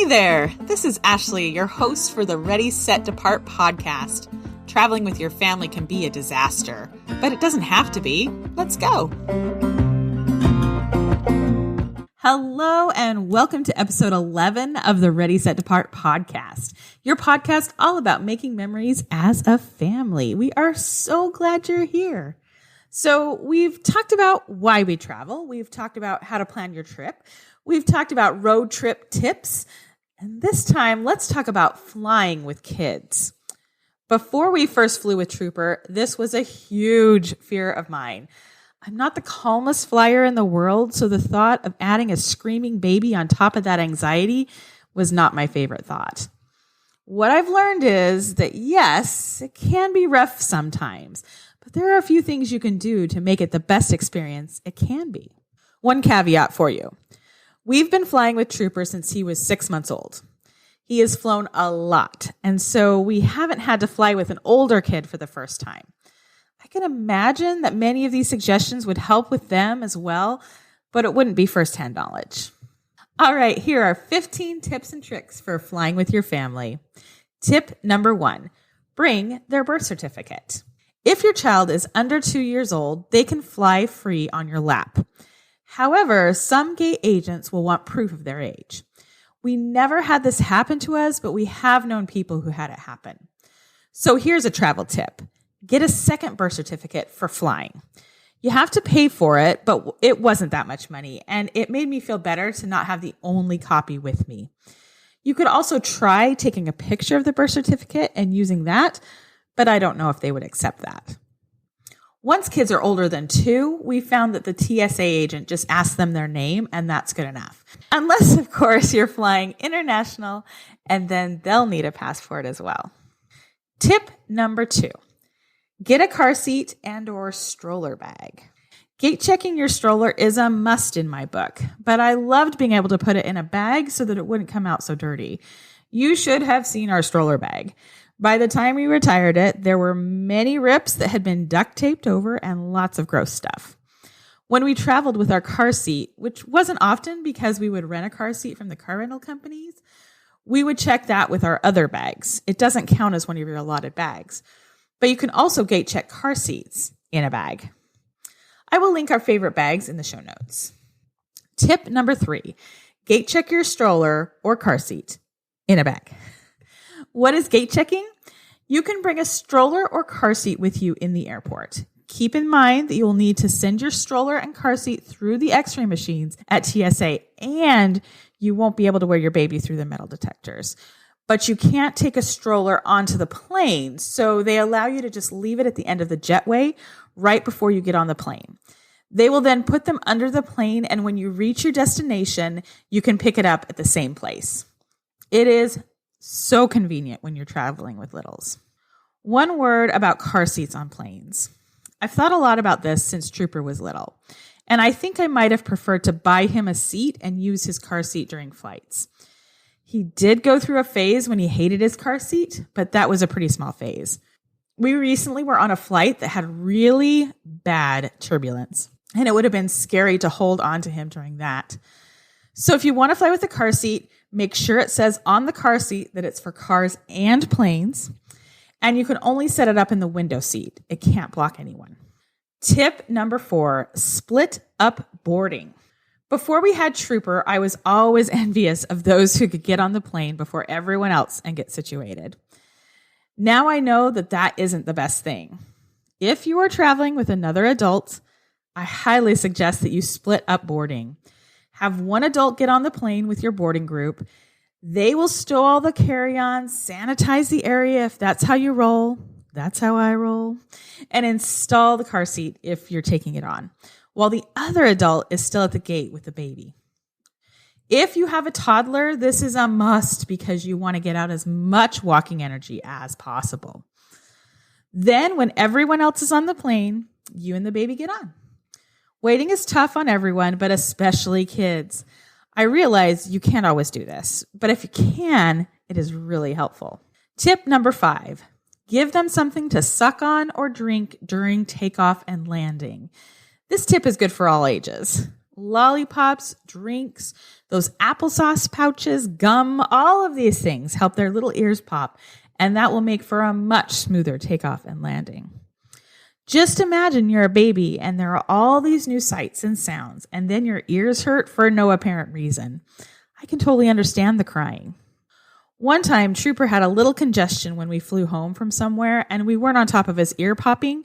there, this is Ashley, your host for the Ready, Set, Depart podcast. Traveling with your family can be a disaster, but it doesn't have to be. Let's go. Hello and welcome to episode 11 of the Ready, Set, Depart podcast, your podcast all about making memories as a family. We are so glad you're here. So we've talked about why we travel. We've talked about how to plan your trip. We've talked about road trip tips. And this time, let's talk about flying with kids. Before we first flew with Trooper, this was a huge fear of mine. I'm not the calmest flyer in the world, so the thought of adding a screaming baby on top of that anxiety was not my favorite thought. What I've learned is that yes, it can be rough sometimes, but there are a few things you can do to make it the best experience it can be. One caveat for you. We've been flying with Trooper since he was 6 months old. He has flown a lot, and so we haven't had to fly with an older kid for the first time. I can imagine that many of these suggestions would help with them as well, but it wouldn't be firsthand knowledge. All right, here are 15 tips and tricks for flying with your family. Tip number 1, bring their birth certificate. If your child is under 2 years old, they can fly free on your lap. However, some gate agents will want proof of their age. We never had this happen to us, but we have known people who had it happen. So here's a travel tip. Get a second birth certificate for flying. You have to pay for it, but it wasn't that much money, and it made me feel better to not have the only copy with me. You could also try taking a picture of the birth certificate and using that, but I don't know if they would accept that. Once kids are older than 2, we found that the TSA agent just asks them their name, and that's good enough. Unless, of course, you're flying international, and then they'll need a passport as well. Tip number 2, get a car seat and/or stroller bag. Gate checking your stroller is a must in my book, but I loved being able to put it in a bag so that it wouldn't come out so dirty. You should have seen our stroller bag. By the time we retired it, there were many rips that had been duct taped over and lots of gross stuff. When we traveled with our car seat, which wasn't often because we would rent a car seat from the car rental companies, we would check that with our other bags. It doesn't count as one of your allotted bags. But you can also gate check car seats in a bag. I will link our favorite bags in the show notes. Tip number 3, gate check your stroller or car seat in a bag. What is gate checking? You can bring a stroller or car seat with you in the airport. Keep in mind that you will need to send your stroller and car seat through the x-ray machines at TSA, and you won't be able to wear your baby through the metal detectors. But you can't take a stroller onto the plane, so they allow you to just leave it at the end of the jetway right before you get on the plane. They will then put them under the plane, and when you reach your destination, you can pick it up at the same place. It is so convenient when you're traveling with littles. One word about car seats on planes. I've thought a lot about this since Trooper was little, and I think I might have preferred to buy him a seat and use his car seat during flights. He did go through a phase when he hated his car seat, but that was a pretty small phase. We recently were on a flight that had really bad turbulence, and it would have been scary to hold on to him during that. So if you want to fly with a car seat, make sure it says on the car seat that it's for cars and planes, and you can only set it up in the window seat. It can't block anyone. Tip number 4, split up boarding. Before we had Trooper, I was always envious of those who could get on the plane before everyone else and get situated. Now I know that that isn't the best thing. If you are traveling with another adult, I highly suggest that you split up boarding. Have one adult get on the plane with your boarding group. They will stow all the carry-ons, sanitize the area if that's how you roll. That's how I roll. And install the car seat if you're taking it on, while the other adult is still at the gate with the baby. If you have a toddler, this is a must because you want to get out as much walking energy as possible. Then when everyone else is on the plane, you and the baby get on. Waiting is tough on everyone, but especially kids. I realize you can't always do this, but if you can, it is really helpful. Tip number 5, give them something to suck on or drink during takeoff and landing. This tip is good for all ages. Lollipops, drinks, those applesauce pouches, gum, all of these things help their little ears pop, and that will make for a much smoother takeoff and landing. Just imagine you're a baby and there are all these new sights and sounds, and then your ears hurt for no apparent reason. I can totally understand the crying. One time, Trooper had a little congestion when we flew home from somewhere, and we weren't on top of his ear popping,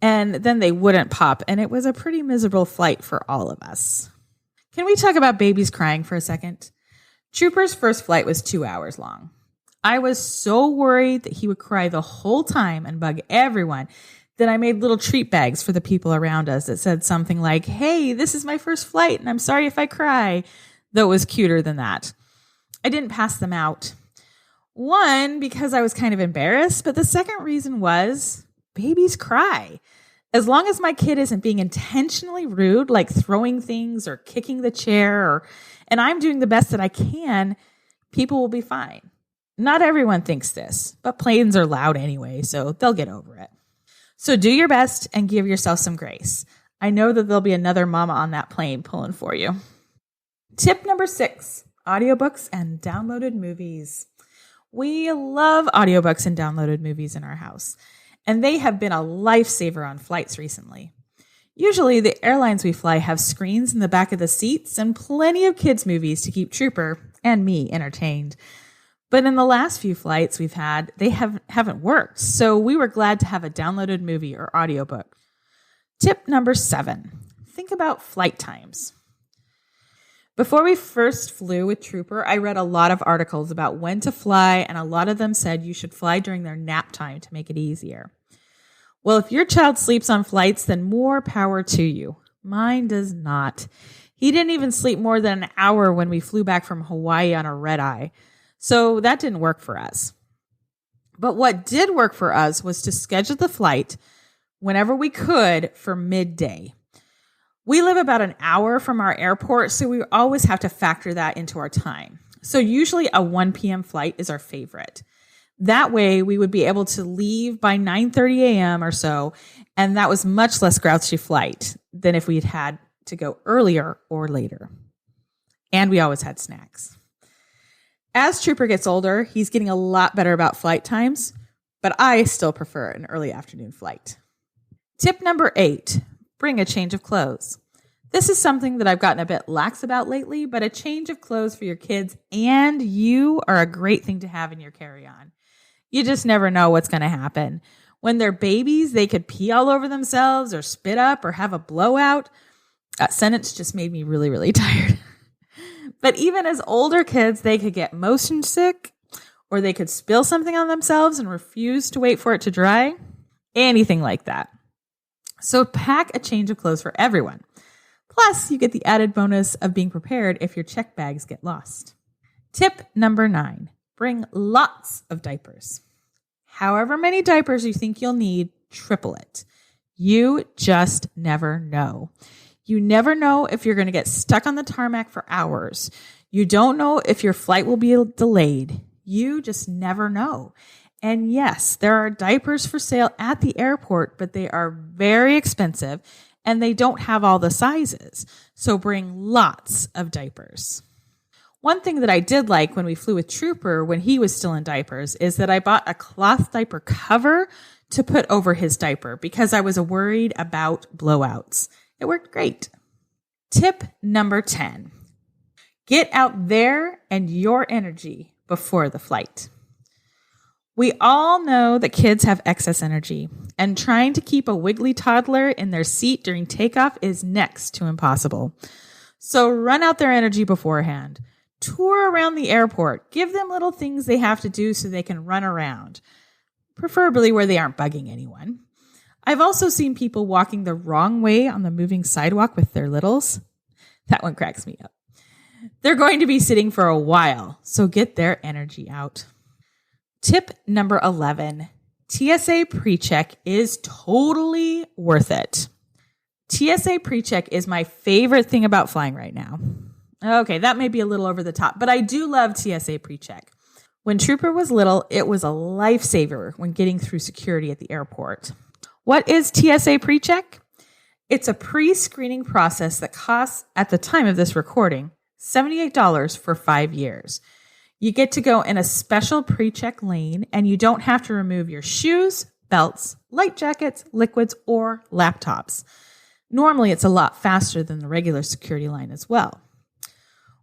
and then they wouldn't pop, and it was a pretty miserable flight for all of us. Can we talk about babies crying for a second? Trooper's first flight was 2 hours long. I was so worried that he would cry the whole time and bug everyone that I made little treat bags for the people around us that said something like, "Hey, this is my first flight, and I'm sorry if I cry," though it was cuter than that. I didn't pass them out. One, because I was kind of embarrassed, but the second reason was babies cry. As long as my kid isn't being intentionally rude, like throwing things or kicking the chair, and I'm doing the best that I can, people will be fine. Not everyone thinks this, but planes are loud anyway, so they'll get over it. So do your best and give yourself some grace. I know that there'll be another mama on that plane pulling for you. Tip number 6, audiobooks and downloaded movies. We love audiobooks and downloaded movies in our house, and they have been a lifesaver on flights recently. Usually, the airlines we fly have screens in the back of the seats and plenty of kids' movies to keep Trooper and me entertained. But in the last few flights we've had, they haven't worked, so we were glad to have a downloaded movie or audiobook. Tip number 7, think about flight times. Before we first flew with Trooper, I read a lot of articles about when to fly, and a lot of them said you should fly during their nap time to make it easier. Well, if your child sleeps on flights, then more power to you. Mine does not. He didn't even sleep more than an hour when we flew back from Hawaii on a red eye, so that didn't work for us. But what did work for us was to schedule the flight whenever we could for midday. We live about an hour from our airport, so we always have to factor that into our time. So usually a 1 p.m. flight is our favorite. That way we would be able to leave by 9:30 a.m. or so, and that was much less grouchy flight than if we had to go earlier or later. And we always had snacks. As Trooper gets older, he's getting a lot better about flight times, but I still prefer an early afternoon flight. Tip number 8, bring a change of clothes. This is something that I've gotten a bit lax about lately, but a change of clothes for your kids and you are a great thing to have in your carry-on. You just never know what's going to happen. When they're babies, they could pee all over themselves or spit up or have a blowout. That sentence just made me really, really tired. But even as older kids, they could get motion sick, or they could spill something on themselves and refuse to wait for it to dry. Anything like that. So pack a change of clothes for everyone. Plus, you get the added bonus of being prepared if your check bags get lost. Tip number 9, bring lots of diapers. However many diapers you think you'll need, triple it. You just never know. You never know if you're going to get stuck on the tarmac for hours. You don't know if your flight will be delayed. You just never know. And yes, there are diapers for sale at the airport, but they are very expensive and they don't have all the sizes. So bring lots of diapers. One thing that I did like when we flew with Trooper when he was still in diapers is that I bought a cloth diaper cover to put over his diaper because I was worried about blowouts. It worked great. Tip number 10, get out there and your energy before the flight. We all know that kids have excess energy, and trying to keep a wiggly toddler in their seat during takeoff is next to impossible. So run out their energy beforehand. Tour around the airport. Give them little things they have to do so they can run around, preferably where they aren't bugging anyone. I've also seen people walking the wrong way on the moving sidewalk with their littles. That one cracks me up. They're going to be sitting for a while, so get their energy out. Tip number 11, TSA PreCheck is totally worth it. TSA PreCheck is my favorite thing about flying right now. Okay, that may be a little over the top, but I do love TSA PreCheck. When Trooper was little, it was a lifesaver when getting through security at the airport. What is TSA PreCheck? It's a pre-screening process that costs, at the time of this recording, $78 for 5 years. You get to go in a special pre-check lane, and you don't have to remove your shoes, belts, light jackets, liquids, or laptops. Normally, it's a lot faster than the regular security line as well.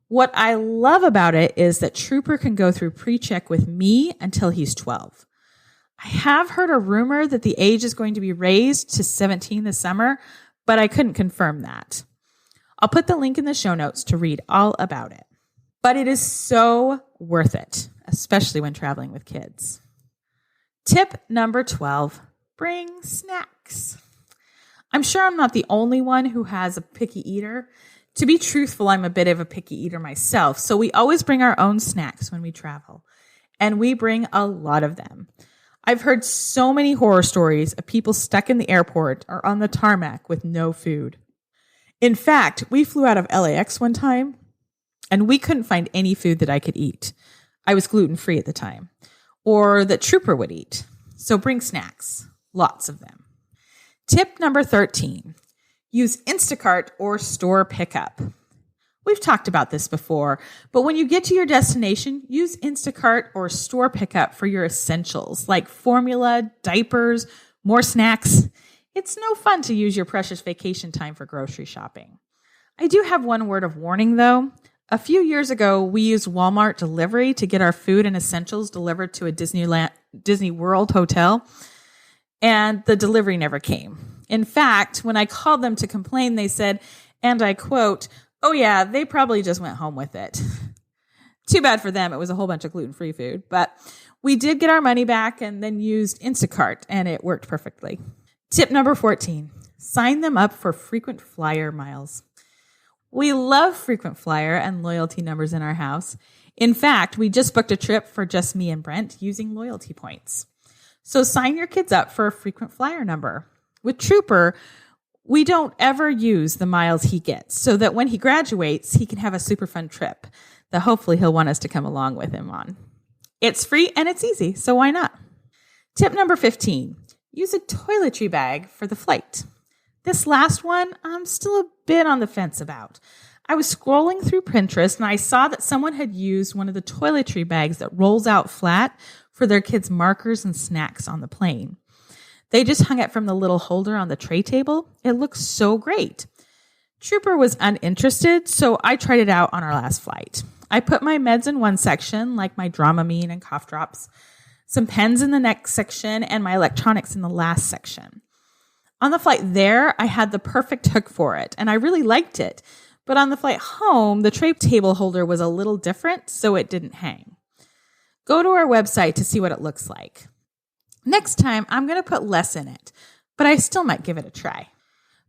What I love about it is that Trooper can go through pre-check with me until he's 12. I have heard a rumor that the age is going to be raised to 17 this summer, but I couldn't confirm that. I'll put the link in the show notes to read all about it. But it is so worth it, especially when traveling with kids. Tip number 12, bring snacks. I'm sure I'm not the only one who has a picky eater. To be truthful, I'm a bit of a picky eater myself, so we always bring our own snacks when we travel, and we bring a lot of them. I've heard so many horror stories of people stuck in the airport or on the tarmac with no food. In fact, we flew out of LAX one time, and we couldn't find any food that I could eat. I was gluten-free at the time, or that Trooper would eat. So bring snacks, lots of them. Tip number 13, use Instacart or store pickup. We've talked about this before, but when you get to your destination, use Instacart or store pickup for your essentials like formula, diapers, more snacks. It's no fun to use your precious vacation time for grocery shopping. I do have one word of warning though. A few years ago, we used Walmart delivery to get our food and essentials delivered to a Disney World hotel, and the delivery never came. In fact, when I called them to complain, they said, and I quote, "Oh yeah, they probably just went home with it." Too bad for them. It was a whole bunch of gluten-free food, but we did get our money back and then used Instacart, and it worked perfectly. Tip number 14, sign them up for frequent flyer miles. We love frequent flyer and loyalty numbers in our house. In fact, we just booked a trip for just me and Brent using loyalty points. So sign your kids up for a frequent flyer number. With Trooper, we don't ever use the miles he gets so that when he graduates, he can have a super fun trip that hopefully he'll want us to come along with him on. It's free and it's easy, so why not? Tip number 15, use a toiletry bag for the flight. This last one, I'm still a bit on the fence about. I was scrolling through Pinterest and I saw that someone had used one of the toiletry bags that rolls out flat for their kids' markers and snacks on the plane. They just hung it from the little holder on the tray table. It looks so great. Trooper was uninterested, so I tried it out on our last flight. I put my meds in one section, like my Dramamine and cough drops, some pens in the next section, and my electronics in the last section. On the flight there, I had the perfect hook for it, and I really liked it. But on the flight home, the tray table holder was a little different, so it didn't hang. Go to our website to see what it looks like. Next time, I'm going to put less in it, but I still might give it a try.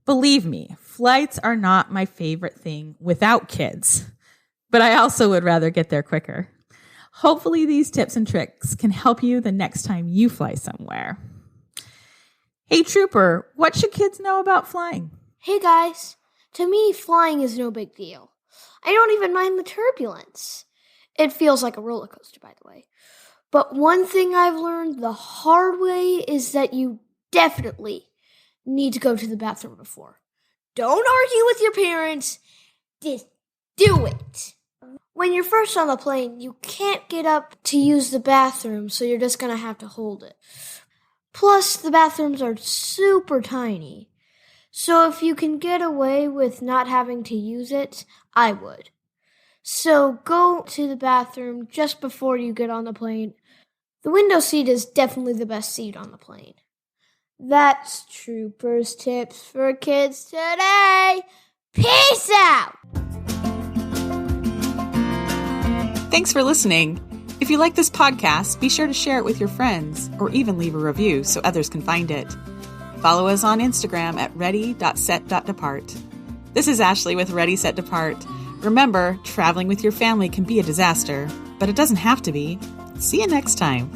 Believe me, flights are not my favorite thing without kids, but I also would rather get there quicker. Hopefully these tips and tricks can help you the next time you fly somewhere. Hey Trooper, what should kids know about flying? Hey guys, to me flying is no big deal. I don't even mind the turbulence. It feels like a roller coaster, by the way. But one thing I've learned the hard way is that you definitely need to go to the bathroom before. Don't argue with your parents. Just do it. When you're first on the plane, you can't get up to use the bathroom, so you're just going to have to hold it. Plus, the bathrooms are super tiny. So if you can get away with not having to use it, I would. So go to the bathroom just before you get on the plane. The window seat is definitely the best seat on the plane. That's Trooper's tips for kids today. Peace out! Thanks for listening. If you like this podcast, be sure to share it with your friends or even leave a review so others can find it. Follow us on Instagram at ready.set.depart. This is Ashley with Ready, Set, Depart. Remember, traveling with your family can be a disaster, but it doesn't have to be. See you next time.